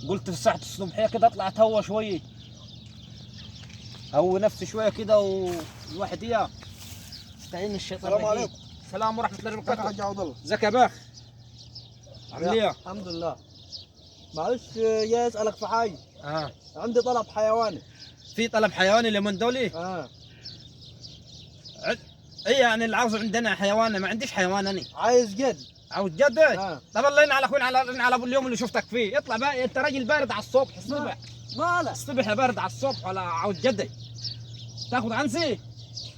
قلت في ساعة الصبحية كده اطلع اتهوى شوية، هو نفسي شوية كده والواحد اياه استعين الشيطان. السلام عليكم. السلام ورحمة الله ازيك يا وبركاته. حاج عبد الله؟ ازيك يا باخ؟ عامل ايه؟ الحمد لله. معلش جاي اسالك في حاجه. عندي طلب حيواني. في طلب حيواني اليومين دولي؟ ايه يعني اللي عاوزه عندنا حيوان؟ ما عنديش حيوان انا. عايز جد. عاوز جد؟ طب الله ينعل اخوي على ابو اليوم اللي شفتك فيه، اطلع بقى انت راجل بارد على الصبح الصبح. ماله؟ الصبح يا بارد على الصبح ولا عاوز جد؟ تاخذ عنسي؟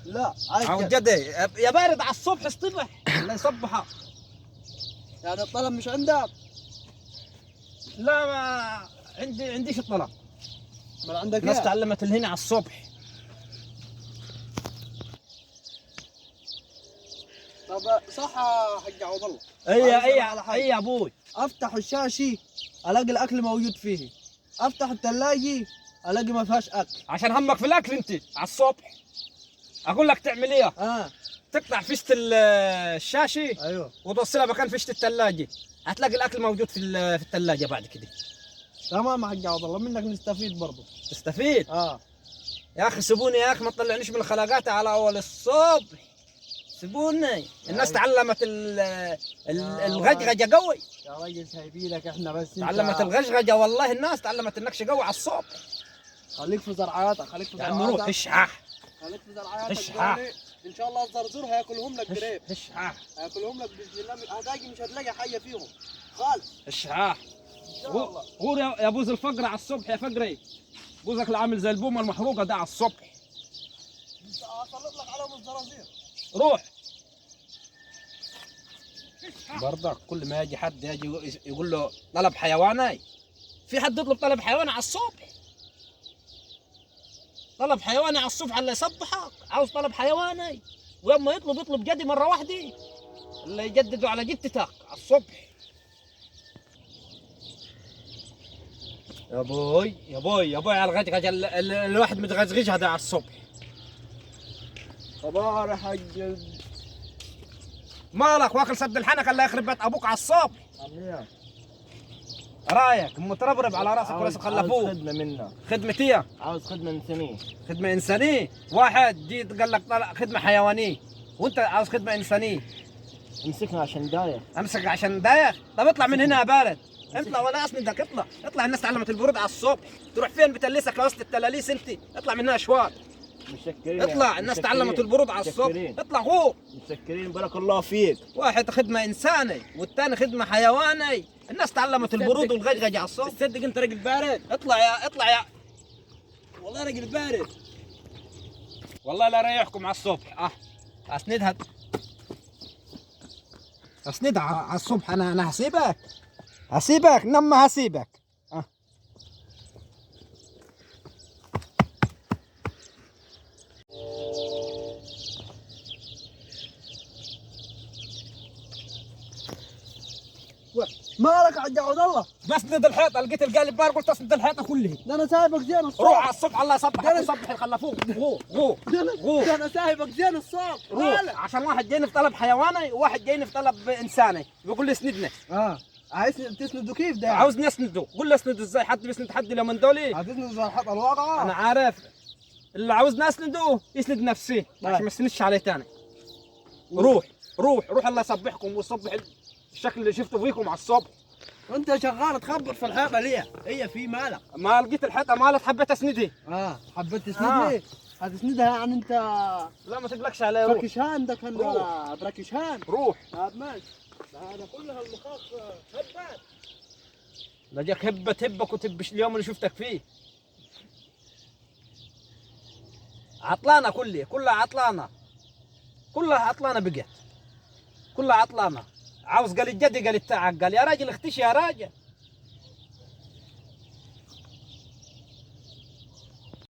لا عاوز جد يا بارد على الصبح الصبح الله يصبحك. يعني الطلب مش عندك؟ لا ما عنديش الطلب. ما عندك الناس ايه؟ تعلمت الهنا على الصبح. طب صح يا حاج عبد الله. اي يا ابوي. افتح الشاشه الاقي الاكل موجود فيه، افتح الثلاجه الاقي ما فيهاش اكل. عشان همك في الاكل انت على الصبح. اقول لك تعمل ايه؟ تقطع فيشة الشاشه. ايوه. وتوصلها مكان فيشة الثلاجه، هتلاقي الاكل موجود في الثلاجه بعد كده. تمام يا حاج عبد الله، منك نستفيد برضه. تستفيد؟ يا اخي سيبوني يا اخي، ما تطلعنيش من الخلاقات على اول الصبح. سيبوني. الناس تعلمت الغجغجه قوي. يا راجل سايبينك احنا بس. تعلمت الغجغجه والله، الناس تعلمت النكش قوي على الصبح. خليك في زرعاتك، خليك في زرعاتك. يا عم روح اشحاح. خليك في زرعاتك. اشحاح. ان شاء الله الزرزور هياكلهم لك قريب. اشحاح. هياكلهم لك باذن الله، هتلاقي مش هتلاقي حيه فيهم خالص. اشحاح. ان شاء الله. غور يا بوز الفقر على الصبح يا فقري. بوزك اللي عامل زي البومه المحروقه ده على الصبح. هسلط لك عليهم الزرازير. روح. برضك كل ما يجي حد يجي يقول له طلب حيواني، في حد يطلب طلب حيواني على الصبح؟ طلب حيواني على الصبح اللي يصبحك عاوز طلب حيواني، ولما يطلب جدي مره واحده اللي يجددوا على جدتك على الصبح. يا بوي يا بوي يا بوي على الغجغجه الواحد متغزغجها ده على الصبح. صباح يا حاج. مالك واكل سد الحنك الله يخرب بيت ابوك على الصبح. رايك متربرب على راسك ولا خلفوه؟ عاوز خدمه منا. خدمتي؟ عاوز خدمه انسانيه. خدمه انسانيه؟ واحد جيت قال لك طلع خدمه حيوانيه وانت عاوز خدمه انسانيه. امسكنا عشان دايخ. امسك عشان دايخ؟ طب اطلع من هنا يا بارد. اطلع ولا اسندك، اطلع الناس تعلمت البرود على الصبح. تروح فين بتلسك لوسط التلاليس انت؟ اطلع من هنا شوال. متشكرين. اطلع الناس تعلمت البرود على الصبح. اطلع هو. متشكرين بارك الله فيك. واحد خدمه انساني والثاني خدمه حيواني، الناس تعلمت البرود والغجغجه على الصبح. تصدق انت راجل بارد. اطلع يا والله راجل بارد. والله لا ريحكم على الصبح. اسندها على الصبح. انا هسيبك نما هسيبك. مالك يا حاج عبد الله؟ بسند الحيطه، لقيت القالب بار قلت اسند الحيطه كلها. ده انا سايبك زين الصبح. روح على الصبح الله يصبحك ويصبح الخلفوه. غو ده انا سايبك زين الصبح. روح عشان واحد جايني في طلب حيواني وواحد جايني في طلب انساني بيقول لي اسندنا. عايز تسنده كيف ده؟ عاوزني اسنده. قول لي اسنده ازاي؟ حد بيسند حد اليومين دولي؟ هتسند زي الحط الواقعه. انا عارف اللي عاوزني اسنده يسند نفسه عشان ما يسندش عليه ثاني. روح الله يصبحكم ويصبح الشكل اللي شفته فيكم على الصبح. وانت شغال تخبط في الحيطه ليه؟ هي في مالك؟ ما لقيت الحيطه مالت حبيت اسندها. حبيت تسندها؟ هتسندها يعني انت. لا ما تقلقش علي. روح بركشهان ده كان ولا بركشهان؟ روح. طب ماشي. هذا كلها المخاخ هبات. لجاك هبك وتبش اليوم اللي شفتك فيه. عطلانه كلها عطلانه بقت. كلها عطلانه. عاوز قال الجدي قال التاعك قال يا راجل اختشي يا راجل.